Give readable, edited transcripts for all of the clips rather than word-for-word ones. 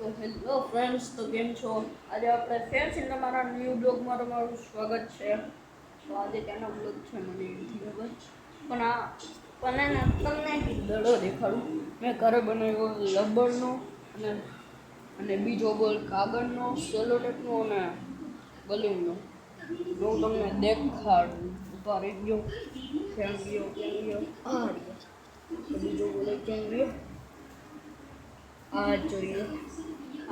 તો hello friends, તો કેમ છો? આજે આપણે ફેર છે તમારા ન્યૂ બ્લોગમાં તમારું સ્વાગત છે. તો આજે ક્યાંનો બ્લોગ છે મને નથી ખબર, પણ તમને એક દડો દેખાડું. મેં ઘરે બનાવ્યો રબરનો અને બીજો બોલ કાગળનો, સેલોટેપનો અને બલૂનનો. હું તમને દેખાડું. ઉભા રહી ગયો. કેમ ગયો બીજો બોલ કેમ ગયો. આ જોઈએ,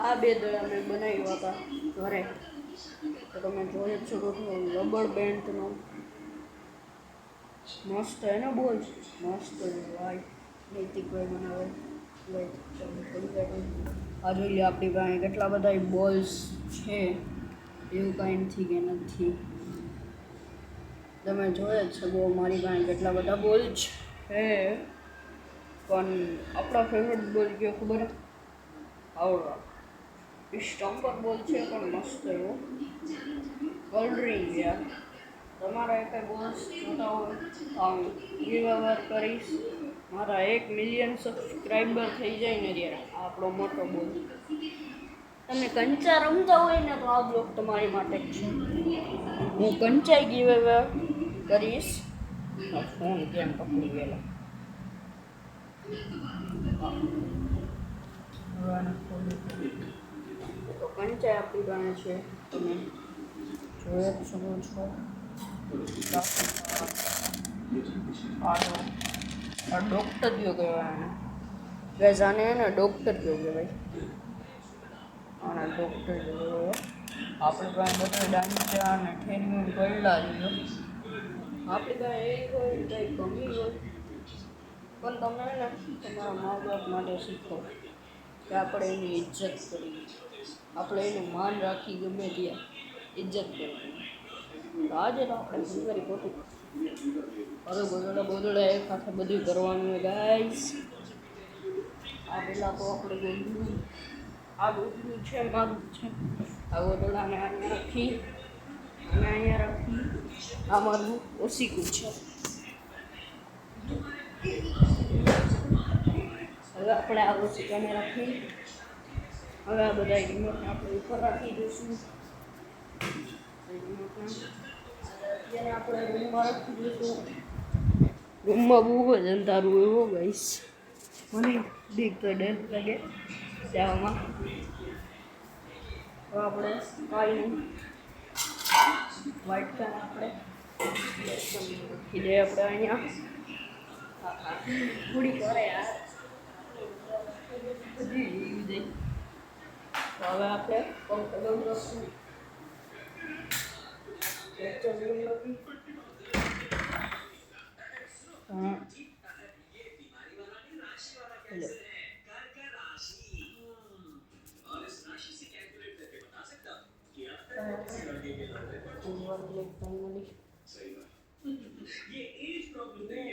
આ બે દડા મેં બનાવ્યા હતા ઘરે. તો તમે જોઈ જ શકો છો. રબર બેન્ડનો મસ્ત એને બોલ મસ્ત ભાઈ નૈતિકભાઈ બનાવે. આ જોઈ લે આપણી પાસે કેટલા બધા બોલ્સ છે. એવું કાંઈ નથી કે નથી. તમે જોઈ જ શકો મારી પાસે કેટલા બધા બોલ છે. પણ આપણા ફેવરેટ બોલ કયો ખબર? આવડો સ્ટમ્પર બોલ છે, પણ મસ્ત એવો કલરિંગ યાર. તમારા એક બોલ્સ જોતા હોય તો હું ગીવ કરીશ. મારા 1 મિલિયન સબસ્ક્રાઈબર થઈ જાય ને ત્યારે આપણો મોટો બોલ. તમે કંચા રમતા હોય ને તો આ બ્લોગ તમારી માટે જ છે. હું કંચાઈ ગીવ કરીશ. ફોન કેમ પકડી ગયેલા? તો કંચાઈ આપણી પાસે છે. તમે જોઈ જ શકો છો. આ ડૉક્ટર કયો કહેવાય એને? ગેસ આને એને ડૉક્ટર કયો કહેવાય. આના ડૉક્ટર કહેવાય. આપણી પાસે બધા ડાંચા અને ઠેરીઓ ગળલા રહ્યો. આપણી પાસે એ હોય કંઈ કમી હોય પણ તમે ને તમારા મા બાપ માટે શીખો કે આપણે એની ઇજ્જત કરવી, આપણે એનું માન રાખી ગમે ત્યાં ઇજ્જત કરવી. તો આજે તો આપણે ઘણી ખોટું હવે ગોદડા એક સાથે બધું કરવાનું હોય ગાઈસ. આ પહેલાં તો આપણે ગોદડું આ ગોદડું છે મારું છે. આ ગોદડાને અહીંયા રાખી અને અહીંયા રાખી. આ મારું ઓસીકું છે. હવે આપણે આ ઓસીકાને રાખી હવે આ બધા રિમોટને આપણે ઉપર રાખી દઈશું. જેને આપણે રૂમમાં રાખી દઈશું. રૂમમાં બહુ જ અંધારું હોય હો ગાઈસ. મને બીક તો ડર લાગે જવામાં. તો આપણે કાંઈ નહીં, વ્હાઈટ પેન આપણે રાખી દઈએ આપણે અહીંયા. પૂરી કરે યાર બધી જઈ. તો હવે આપણે કમ્ફર્ટેબલ રહીશું. હેલો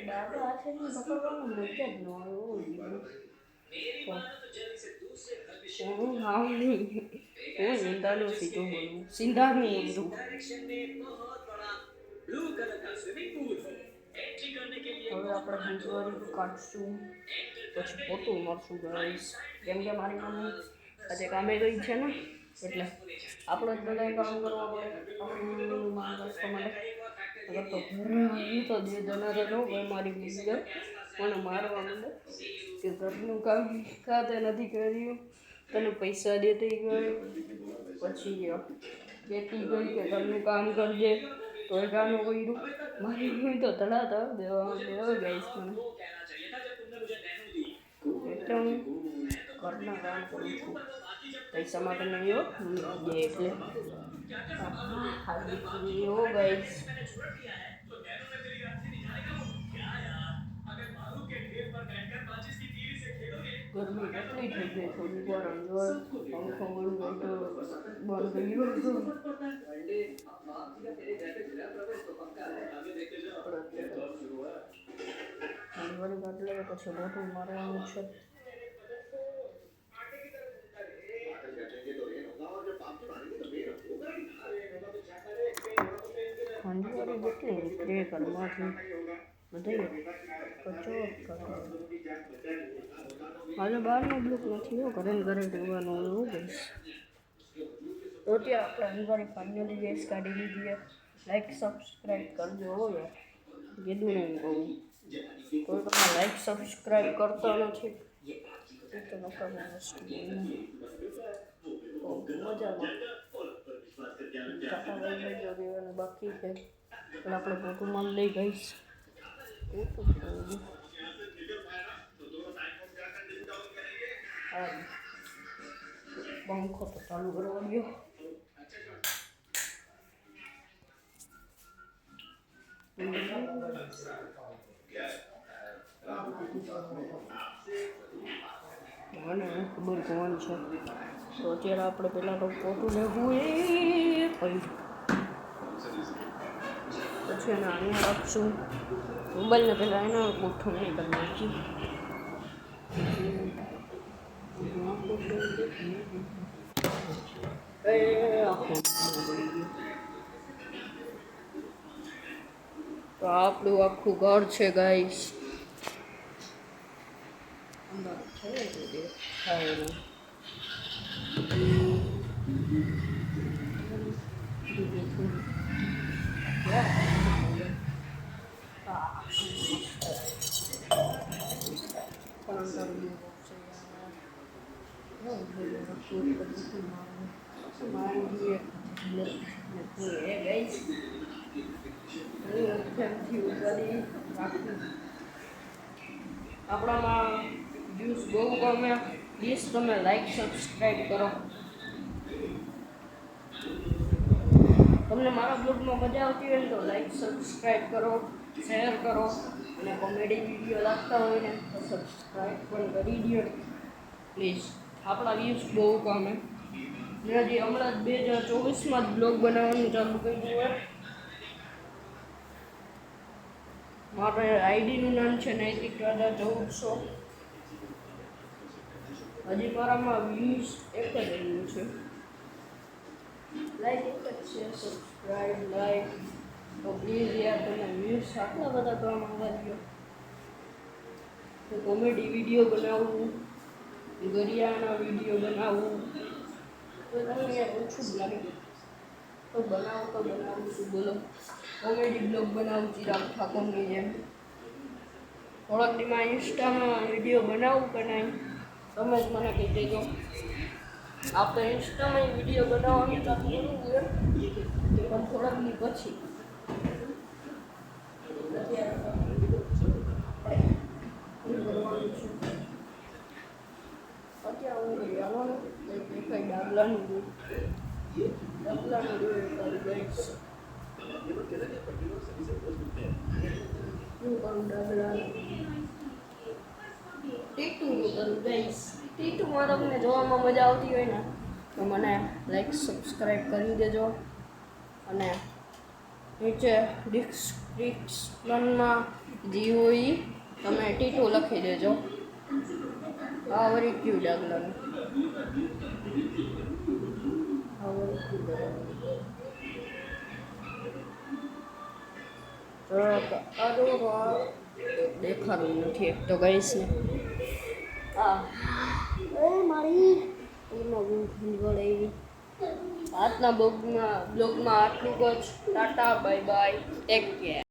દાદા હાથે પકડવાનું મજા જ ન આવે. હું હાવ નહીં, હું સિંધાનું સીધું બોલું, સિંધાનું ઊંધું. હવે આપણે હિંચવાળી કાઢશું, પછી પોતું મારશું ગાઈસ. કેમ કે મારી મમ્મી આજે કામે ગઈ છે ને, એટલે આપણે જ બધાએ કામ કરવા પડે આપણું માન રાખવા માટે. અગર તો ઘરે આવી તો જે જનારે ન હોય મારી મમ્મી મને મારવા માંડે કે ઘરનું કામ કાતે નથી કર્યું, તને પૈસા દેતી ગઈ, પછી કહેતી ગઈ કે ઘરનું કામ કરજે તો એ કામ કર્યું. મારી મમ્મી તો ધડાધડ દેવા ગઈશ મને. એટલે હું ઘરના કામ કરું છું પૈસા માટે નહીં હો, એટલે હાલી હો ગઈશ. ગરમી કેટલી થઈ ગઈ, થોડીક વાર અંદર પંખો બંધ ગયો થોડી વાર કાઢ લે પછી મોટું મારવાનું છે. ખંજવાળી કેટલી નીકળે ઘરમાંથી બધા કચો હાલે બહારનો બ્લોક નથી હો, ઘરે ને ઘરે જોવાનું એવું ગઈશ. તો અત્યારે આપણે અંગારી ફાઇનલી ગેસ કાઢી લીધી. લાઈક સબસ્ક્રાઈબ કરજો હો યાર, કીધું નહીં કહું. કોઈ તમે લાઈક સબસ્ક્રાઈબ કરતા નથી એ તો નકામી વસ્તુ મજામાં. ટાટા ભાઈ જોડે બાકી છે પણ આપણે મોટું માલ લઈ ગઈશ. પંખો તો ચાલુ કરવા ગયો. મને ખબર કોણ છે. તો અત્યારે આપણે પહેલાં તો ફોટું લેવું પછી એને અહીંયા રાખશું. મોબાઈલને પહેલાં એના ગોઠવણી કરી નાખી. તો આપણું આખું ઘર છે ગાઈસ. આપણામાં વ્યૂઝ બહુ ગમે. પ્લીઝ તમે લાઈક સબસ્ક્રાઈબ કરો. તમને મારા બ્લોગમાં મજા આવતી હોય ને તો લાઈક સબસ્ક્રાઈબ કરો, શેર કરો અને કોમેડી વિડીયો લાગતા હોય ને તો સબસ્ક્રાઈબ પણ કરી દો પ્લીઝ. આપણા વ્યૂઝ બહુ ગમે. મેં હજી હમણાં જ 2024માં જ બ્લોગ બનાવવાનું ચાલુ કર્યું હોય. મારે આઈડીનું નામ છે નૈતિક રાજા 1400. હજી મારામાં વ્યૂઝ એક જ આવ્યું છે. લાઈક એક જ છે, સબસ્ક્રાઈબ લાઈક. તો પ્લીઝ યાર તમે વ્યૂઝ આટલા બધા તો આવવા દો. તો કોમેડી વિડીયો બનાવવું, ગરિયાના વિડીયો બનાવવું તો તમને યાર ઓછું જ લાગે. તો બનાવું છું બોલો. કોમેડી બ્લોગ બનાવું ચિરાગ ઠાકોરની જેમ. થોડાક દીમાં ઇન્સ્ટામાં વિડીયો બનાવું કે નહીં તમે જ મને કહી દેજો. આપણે ઇન્સ્ટામાં વિડીયો બનાવવાનું ચાલુ કરવું હોય પણ થોડાક દી પછી. અત્યારે હું ગઈ આવવાનું કઈ ડાબલાનું દૂધ ગઈશ. હું કરું ડાબલા ટીટુનું કરું ગઈશ. ટીટુમાં તમને જોવામાં મજા આવતી હોય ને તો મને લાઈક સબસ્ક્રાઈબ કરી દેજો અને નીચે ડિસ્ક્રિપ્શનમાં જે હોય તમે ટીટુ લખી દેજો. આ વળી ક્યુ ડાગલાનું દેખાડું નથી એક તો ગઈશ ને. મારી એમાં બહુ ખંજવળ આવી. આજના બ્લોગમાં આટલું જ. Tata bye bye, take care.